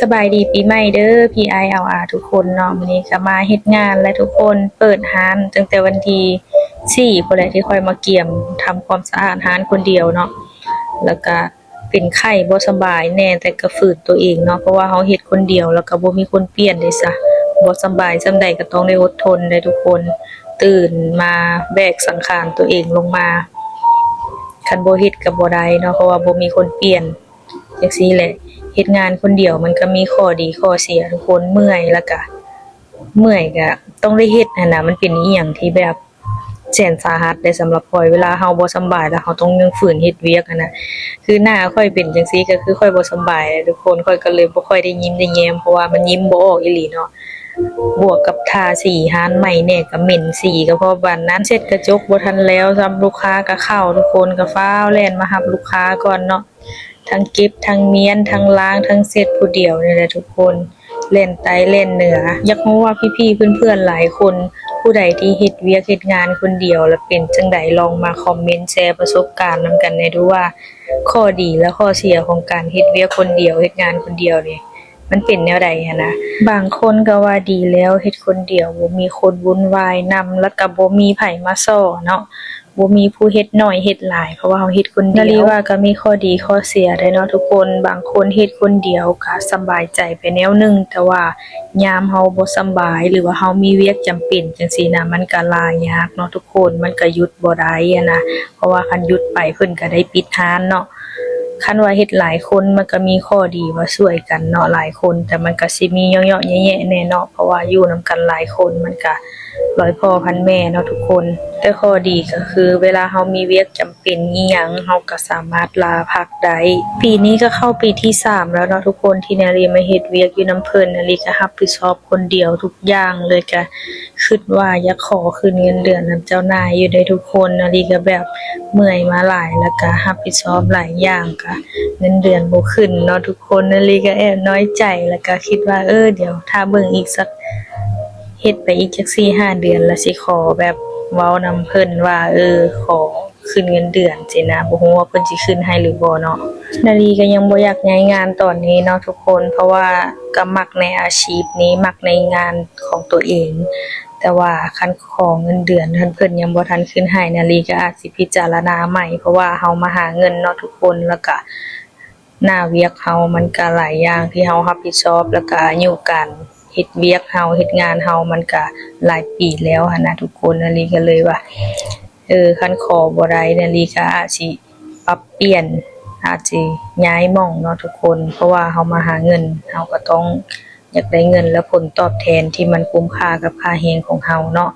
สบายดีปีใหม่เด้อพี่ไอเอาอาทุกคนเนาะมื้อนี้ก็มาเฮ็ดงานและทุกคนเปิดร้านตั้งแต่วันที่4พุ่นแหละที่ค่อยมาเกี่ยมทำความสะอาดร้านคนเดียวเนาะแล้วก็เป็นไข้บ่สบายแน่แต่ก็ฝืนตัวเองเนาะเพราะว่าเฮาเฮ็ดคนเดียวแล้วก็บ่มีคนเปลี่ยนเด้ซะบ่สำบายส่ำใดก็ต้องได้อดทนเด้อทุกคนตื่นมาแบกสังขารตัวเองลงมาคันบ่เฮ็ดก็บ่ได้เนาะเพราะว่าบ่มีคนเปลี่ยนจังซี่แหละ เฮ็ดงานคนเดียวมันก็มีข้อดีข้อเสียทุกคนเมื่อยแล้วก็ต้องได้เฮ็ดหั้นน่ะมันเป็นอิหยังที่แบบแสนสาหัสได้สำหรับข้อยเวลาเฮาบ่สำบายแล้วเฮาต้องยังฝืนเฮ็ดเวียกหั้นน่ะคือหน้าข้อยเป็นจังซี่ก็คือข้อยบ่สำบายทุกคนข้อยก็เลยบ่ค่อยได้ยิ้มได้แย้มเพราะว่ามันยิ้มบ่ออกอีหลีเนาะบวกกับทาสีร้านใหม่แน่ก็เหม็นสีก็เพราะบัดนั้นเช็ดกระจกบ่ทันแล้วซ้ำลูกค้าก็เข้าทุกคนก็ฟ้าวแล่นมารับลูกค้าก่อนเนาะ ทั้งเก็บทั้งเมียนทั้งล้างทั้งเช็ดผู้เดียวนี่แหละทุกคนเล่นไตเล่นเหนืออยากรู้ว่าพี่ๆเพื่อนๆหลายคนผู้ใดที่เฮ็ดเวียกเฮ็ดงานคนเดียวแล้วเป็นจังใดลองมาคอมเมนต์แชร์ประสบการณ์นำกันได้ดูว่าข้อดีและข้อเสียของการเฮ็ดเวียกคนเดียวเฮ็ดงานคนเดียวนี่มันเป็นแนวใดหั้นนะบางคนก็ว่าดีแล้วเฮ็ดคนเดียวบ่มีคนวุ่นวายนำแล้วก็บ่มีไผมาซ้อเนาะ บ่มีผู้เฮ็ดน้อยเฮ็ดหลายเพราะว่าเราเฮ็ดคนเดียวนาลีว่าก็มีข้อดีข้อเสียได้เนาะทุกคนบางคนเฮ็ดคนเดียวก็สำบายใจไปแนวหนึ่งแต่ว่ายามเฮาบ่สำบายหรือว่าเฮามีเวียกจำเป็นจังซี่นะมันก็ลายากเนาะทุกคนมันก็หยุดบ่ได้อะนะเพราะว่าคันหยุดไปเพิ่นก็ได้ปิดร้านเนาะคันว่าเฮ็ดหลายคนมันก็มีข้อดีว่าช่วยกันเนาะหลายคนแต่มันก็สิมีเยาะๆแยะๆแน่เนาะเพราะว่าอยู่นำกันหลายคนมันก็ร้อยพ่อพันแม่เนาะทุกคนแต่ข้อดีก็คือเวลาเฮามีเวียกจำเป็นอิหยังเฮาก็สามารถลาพักได้ปีนี้ก็เข้าปีที่3แล้วเนาะทุกคนที่นารีมาเฮ็ดเวียกอยู่นำเพิ่นนารีก็รับผิดชอบคนเดียวทุกอย่างเลยก็คิดว่าอยากขอคืนเงินเดือนนำเจ้านายอยู่ได้ทุกคนนารีก็แบบเมื่อยมาหลายแล้วก็รับผิดชอบหลายอย่างก็เงินเดือนบ่ขึ้นเนาะทุกคนนารีก็แอบน้อยใจแล้วก็คิดว่าเดี๋ยวถ้าเบิ่งอีกสักเฮ็ดไปอีกจัก4-5 เดือนแล้วสิขอแบบเว้านำเพิ่นว่าขอคืนเงินเดือนสินะบ่ฮู้ว่าเพิ่นสิคืนให้หรือบ่เนาะนาลีก็ยังบ่อยากย้ายงานตอนนี้เนาะทุกคนเพราะว่าก็มักในอาชีพนี้มักในงานของตัวเองแต่ว่าคันขอเงินเดือนเพิ่นยังบ่ทันคืนให้นาลีก็อาจสิพิจารณาใหม่เพราะว่าเฮามาหาเงินเนาะทุกคนแล้วก็หน้าเวียกเฮามันก็หลายอย่างที่เฮารับผิดชอบแล้วก็อายุการเฮ็ดเวียกเฮาเฮ็ดงานเฮามันก็หลายปีแล้วหันนะทุกคนนาลีก็เลยว่าคันขอบ่ได้นาลีก็อาจสิปรับเปลี่ยนอาจสิย้ายหม้องเนาะทุกคนเพราะว่าเฮามาหาเงินเฮาก็ต้องอยากได้เงินและผลตอบแทนที่มันคุ้มค่ากับค่าแรงของเฮาเนาะ